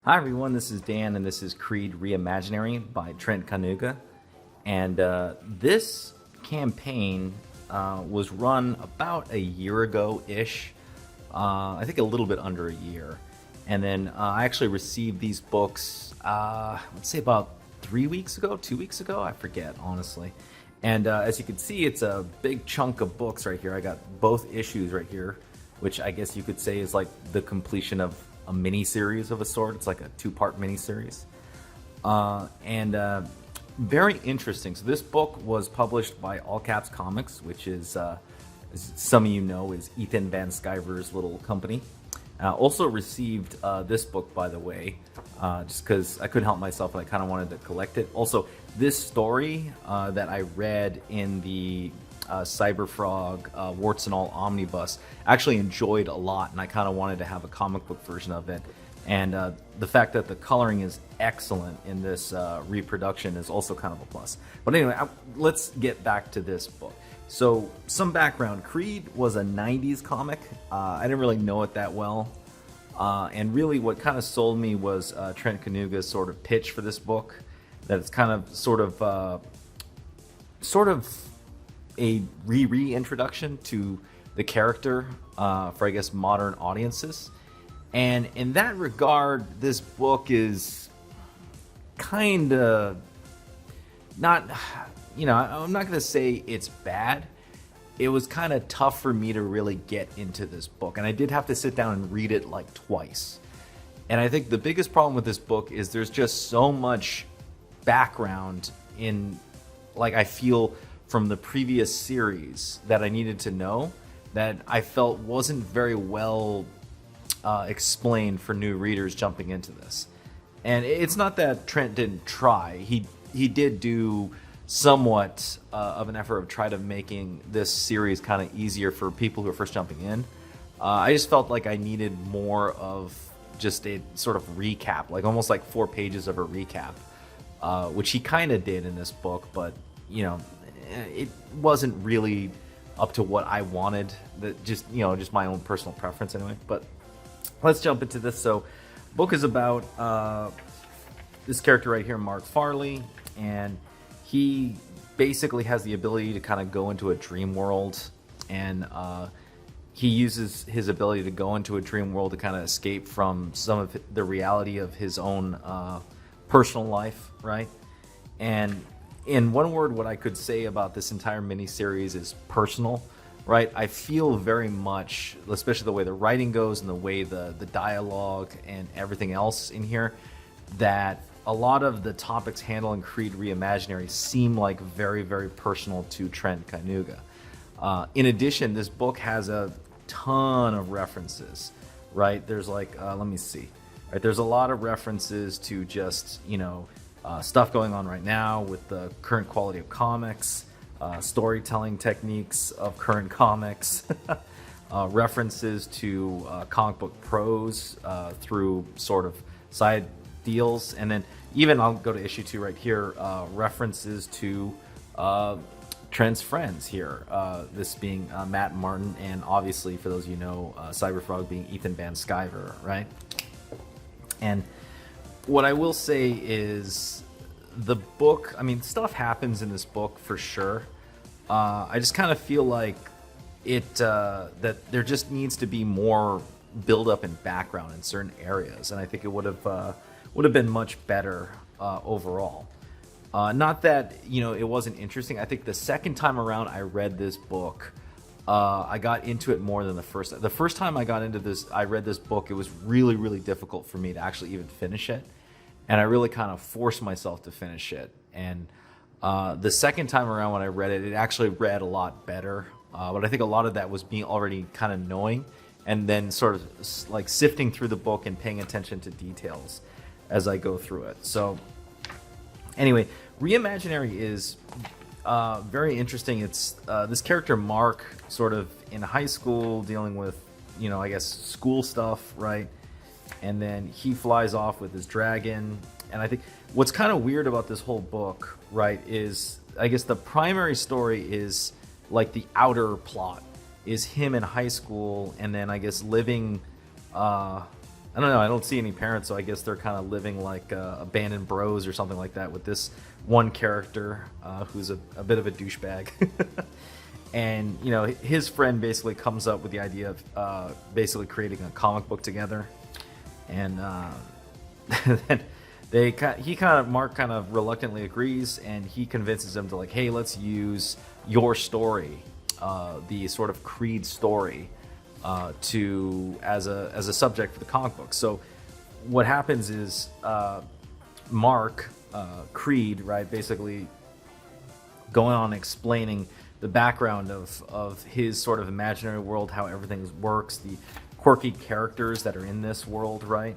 Hi everyone, this is Dan and this is Creed Reimaginary by Trent Kaniuga. And this campaign was run about a year ago-ish, I think a little bit under a year. And then I actually received these books, let's say about 3 weeks ago, 2 weeks ago, I forget, honestly. And as you can see, it's a big chunk of books right here. I got both issues right here, which I guess you could say is like the completion of a mini series of a sort. It's like a two-part mini series, and very interesting. So this book was published by All Caps Comics, which is, as some of you know, is Ethan Van Sciver's little company. Also received this book, by the way, just because I couldn't help myself and I kind of wanted to collect it. Also, this story that I read in the Cyberfrog Warts and All Omnibus actually enjoyed a lot, and I kind of wanted to have a comic book version of it. And the fact that the coloring is excellent in this reproduction is also kind of a plus. But anyway, let's get back to this book. So some background. Creed was a 90s comic. I didn't really know it that well. And really what kind of sold me was Trent Kaniuga's sort of pitch for this book. That it's kind of sort of a reintroduction to the character for, I guess, modern audiences. And in that regard, this book is kind of not, I'm not going to say it's bad. It was kind of tough for me to really get into this book. And I did have to sit down and read it like twice. And I think the biggest problem with this book is there's just so much background in, like, I feel from the previous series that I needed to know that I felt wasn't very well explained for new readers jumping into this. And it's not that Trent didn't try. He did do somewhat of an effort of try to making this series kind of easier for people who are first jumping in. I just felt like I needed more of just a sort of recap, like almost like 4 pages of a recap, which he kind of did in this book, but it wasn't really up to what I wanted. That just my own personal preference anyway. But let's jump into this. So, book is about this character right here, Mark Farley, and he basically has the ability to kind of go into a dream world, and he uses his ability to go into a dream world to kind of escape from some of the reality of his own personal life, right? And in one word, what I could say about this entire miniseries is personal, right? I feel very much, especially the way the writing goes and the way the dialogue and everything else in here, that a lot of the topics handled in Creed Reimaginary seem like very, very personal to Trent Kaniuga. In addition, this book has a ton of references, right? There's like, let me see. Right, there's a lot of references to just, stuff going on right now with the current quality of comics, storytelling techniques of current comics, references to comic book prose through sort of side deals, and then even I'll go to issue 2 right here, references to Trent's friends here, this being Matt Martin, and obviously, for those of you who know, Cyberfrog being Ethan Van Sciver, right? And what I will say is the book, stuff happens in this book for sure. I just kind of feel like that there just needs to be more build up and background in certain areas, and I think it would have been much better overall. Not that it wasn't interesting. I think the second time around I read this book, I got into it more than the first. The first time I read this book, it was really, really difficult for me to actually even finish it, and I really kind of forced myself to finish it. And the second time around when I read it, it actually read a lot better. But I think a lot of that was being already kind of knowing, and then sort of like sifting through the book and paying attention to details as I go through it. So anyway, Reimaginary is very interesting. It's this character Mark, sort of in high school, dealing with, I guess school stuff, right? And then he flies off with his dragon. And I think what's kind of weird about this whole book, right, is I guess the primary story is like the outer plot is him in high school, and then I guess living I don't know. I don't see any parents, so I guess they're kind of living like abandoned bros or something like that with this one character who's a bit of a douchebag. And his friend basically comes up with the idea of basically creating a comic book together, and then Mark kind of reluctantly agrees, and he convinces him to like, hey, let's use your story, the sort of Creed story, to as a subject for the comic book. So what happens is Mark Creed, right, basically going on explaining the background of his sort of imaginary world, how everything works, the quirky characters that are in this world, right?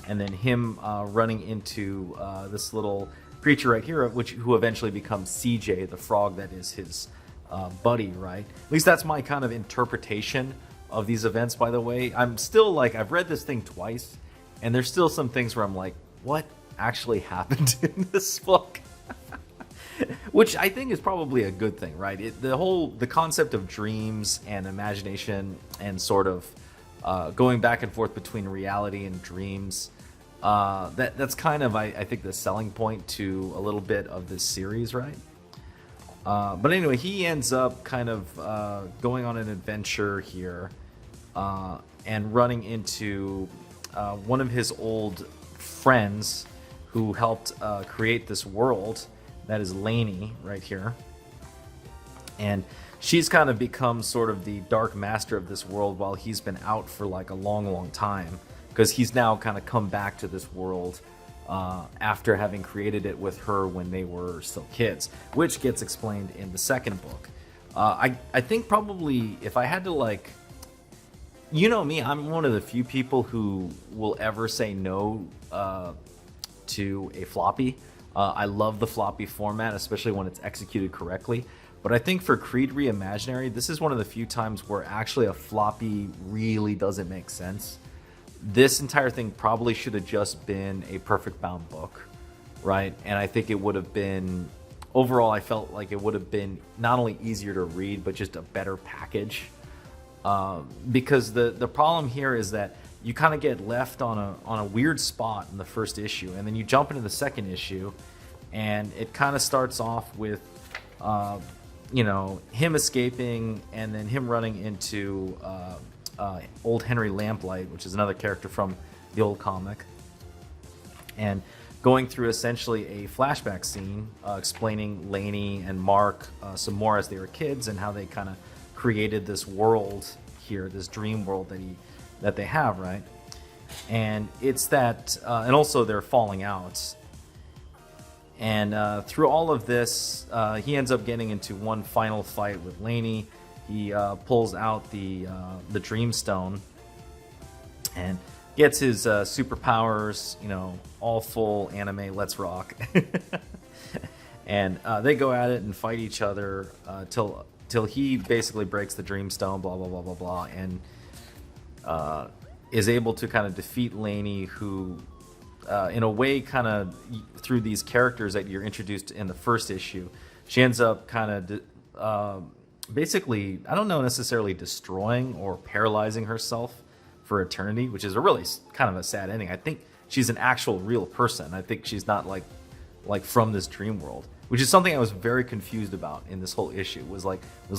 And then him running into this little creature right here, who eventually becomes CJ, the frog that is his buddy, right? At least that's my kind of interpretation of these events, by the way. I'm still like, I've read this thing twice, and there's still some things where I'm like, what actually happened in this book? Which I think is probably a good thing, right? The concept of dreams and imagination and sort of going back and forth between reality and dreams, that's kind of, I think, the selling point to a little bit of this series, right? But anyway, he ends up kind of going on an adventure here and running into one of his old friends who helped create this world. That is Lainey right here. And she's kind of become sort of the dark master of this world while he's been out for like a long, long time. Because he's now kind of come back to this world after having created it with her when they were still kids, which gets explained in the second book. I think probably if I had to like, me, I'm one of the few people who will ever say no to a floppy. I love the floppy format, especially when it's executed correctly. But I think for Creed Reimaginary, this is one of the few times where actually a floppy really doesn't make sense. This entire thing probably should have just been a perfect bound book, right? And I think it would have been, overall, I felt like it would have been not only easier to read, but just a better package. Because the problem here is that you kind of get left on a weird spot in the first issue, and then you jump into the second issue, and it kind of starts off with him escaping, and then him running into old Henry Lamplight, which is another character from the old comic, and going through essentially a flashback scene explaining Lainey and Mark some more as they were kids and how they kind of created this world here, this dream world that they have, right? And it's that, and also they're falling out. And through all of this, he ends up getting into one final fight with Lainey. He pulls out the Dream Stone and gets his superpowers, all full anime, let's rock. And they go at it and fight each other till he basically breaks the Dream Stone, blah, blah, blah, blah, blah, and is able to kind of defeat Lainey, who, in a way, kind of through these characters that you're introduced in the first issue, she ends up kind of basically, I don't know, necessarily destroying or paralyzing herself for eternity, which is a really kind of a sad ending. I think she's an actual real person. I think she's not like from this dream world, which is something I was very confused about in this whole issue. Was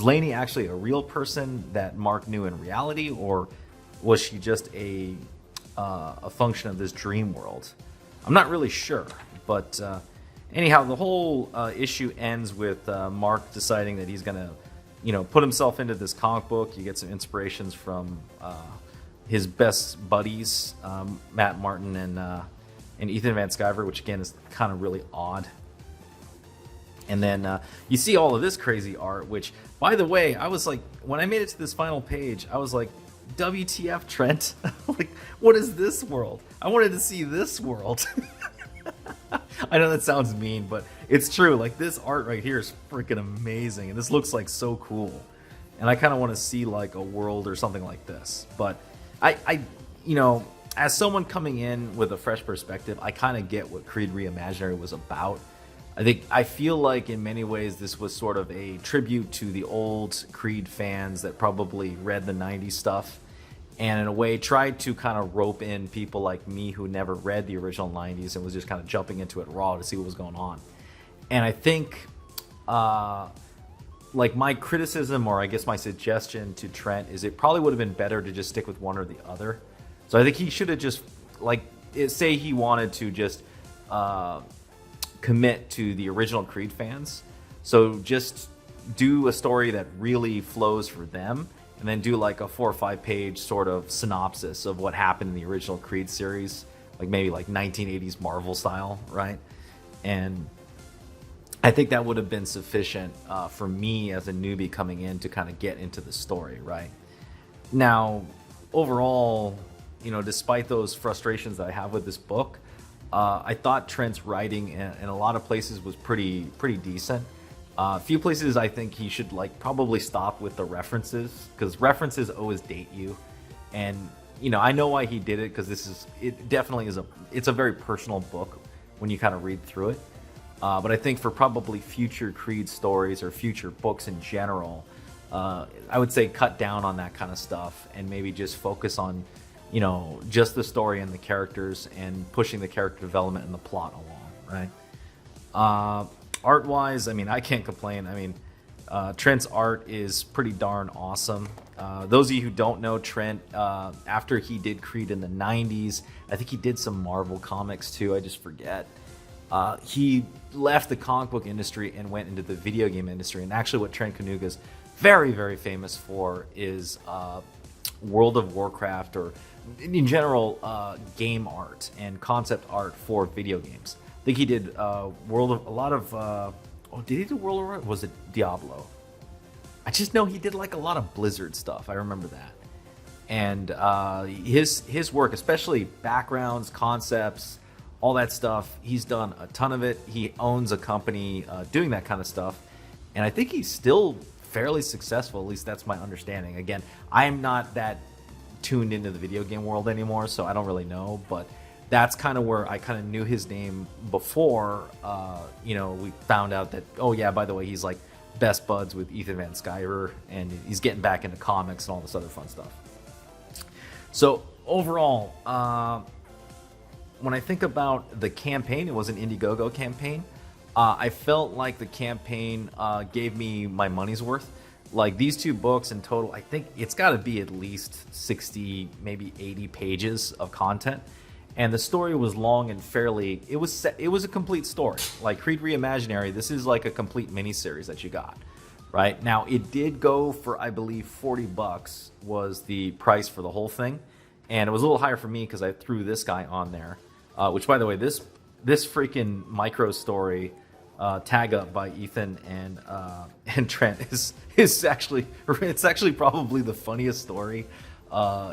Lainey actually a real person that Mark knew in reality, or was she just a function of this dream world? I'm not really sure, but anyhow, the whole issue ends with Mark deciding that he's gonna, put himself into this comic book. You get some inspirations from his best buddies, Matt Martin and Ethan Van Sciver, which again is kind of really odd. And then you see all of this crazy art, which, by the way, I was like, when I made it to this final page, I was like, WTF, Trent? Like, what is this world? I wanted to see this world. I know that sounds mean, but it's true. Like, this art right here is freaking amazing, and this looks like so cool. And I kind of want to see like a world or something like this. But I as someone coming in with a fresh perspective, I kind of get what Creed Reimaginary was about. I feel like in many ways this was sort of a tribute to the old Creed fans that probably read the 90s stuff and in a way tried to kind of rope in people like me who never read the original 90s and was just kind of jumping into it raw to see what was going on. And I think like my criticism, or I guess my suggestion to Trent, is it probably would have been better to just stick with one or the other. So I think he should have just, like, say he wanted to just commit to the original Creed fans. So just do a story that really flows for them, and then do like a 4 or 5 page sort of synopsis of what happened in the original Creed series, like maybe like 1980s Marvel style, right? And I think that would have been sufficient for me as a newbie coming in to kind of get into the story, right? Now, overall, you know, despite those frustrations that I have with this book, I thought Trent's writing in a lot of places was pretty decent. A few places I think he should like probably stop with the references, because references always date you. And you know, I know why he did it, because it definitely is it's a very personal book when you kind of read through it. But I think for probably future Creed stories or future books in general, I would say cut down on that kind of stuff and maybe just focus on, you know, just the story and the characters and pushing the character development and the plot along, right? Art-wise, I mean, I can't complain. I mean, Trent's art is pretty darn awesome. Those of you who don't know Trent, after he did Creed in the 90s, I think he did some Marvel comics too, I just forget. He left the comic book industry and went into the video game industry. And actually what Trent Kaniuga is very famous for is World of Warcraft, or in general, game art and concept art for video games. I think he did did he do World of Warcraft? Was it Diablo? I just know he did like a lot of Blizzard stuff. I remember that. And his work, especially backgrounds, concepts, all that stuff, he's done a ton of it. He owns a company doing that kind of stuff. And I think he's still fairly successful, at least that's my understanding. Again, I'm not that tuned into the video game world anymore, so I don't really know, but that's kind of where I kind of knew his name before, you know, we found out that, oh yeah, by the way, he's like best buds with Ethan Van Sciver, and he's getting back into comics and all this other fun stuff. So overall, when I think about the campaign, it was an Indiegogo campaign. I felt like the campaign gave me my money's worth. Like these 2 books in total, I think it's got to be at least 60, maybe 80 pages of content. And the story was long and fairly, it was a complete story. Like Creed Reimaginary, this is like a complete miniseries that you got, right? Now it did go for, I believe, $40 was the price for the whole thing. And it was a little higher for me because I threw this guy on there. Which, by the way, this freaking micro story tag up by Ethan and Trent is actually, it's actually probably the funniest story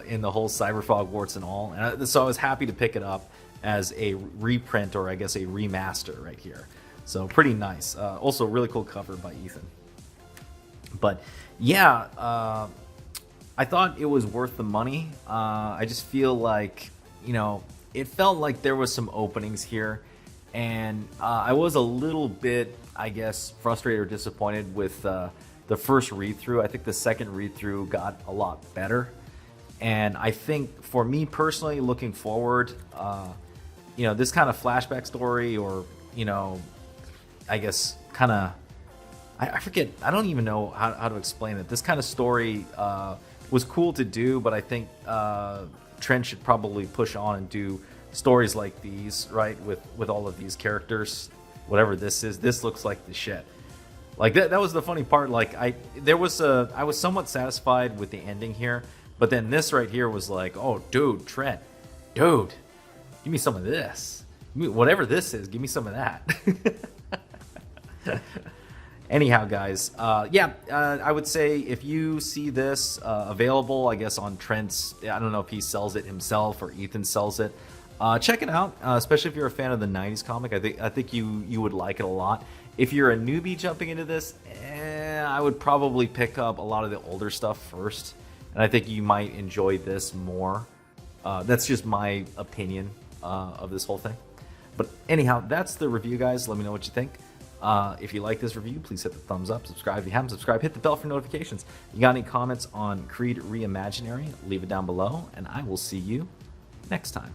in the whole Cyberfog warts and all. And so I was happy to pick it up as a reprint, or I guess a remaster right here. So pretty nice. Also really cool cover by Ethan. But yeah, I thought it was worth the money. I just feel like, you know, it felt like there was some openings here, and I was a little bit, I guess, frustrated or disappointed with the first read-through. I think the second read-through got a lot better, and I think for me personally, looking forward, you know, this kind of flashback story, or, you know, I guess kind of, I forget, I don't even know how to explain it. This kind of story was cool to do, but I think Trent should probably push on and do stories like these, right, with all of these characters. Whatever this is, this looks like the shit. Like that was the funny part. Like I was somewhat satisfied with the ending here, but then this right here was like, oh dude, Trent, dude, give me some of this. Whatever this is, give me some of that. Anyhow, guys, yeah, I would say if you see this available, I guess on Trent's, I don't know if he sells it himself or Ethan sells it, check it out, especially if you're a fan of the 90s comic. I think you would like it a lot. If you're a newbie jumping into this, I would probably pick up a lot of the older stuff first, and I think you might enjoy this more. That's just my opinion of this whole thing. But anyhow, that's the review, guys. Let me know what you think. If you like this review, please hit the thumbs up, subscribe if you haven't subscribed, hit the bell for notifications. You got any comments on Creed Reimaginary, leave it down below, and I will see you next time.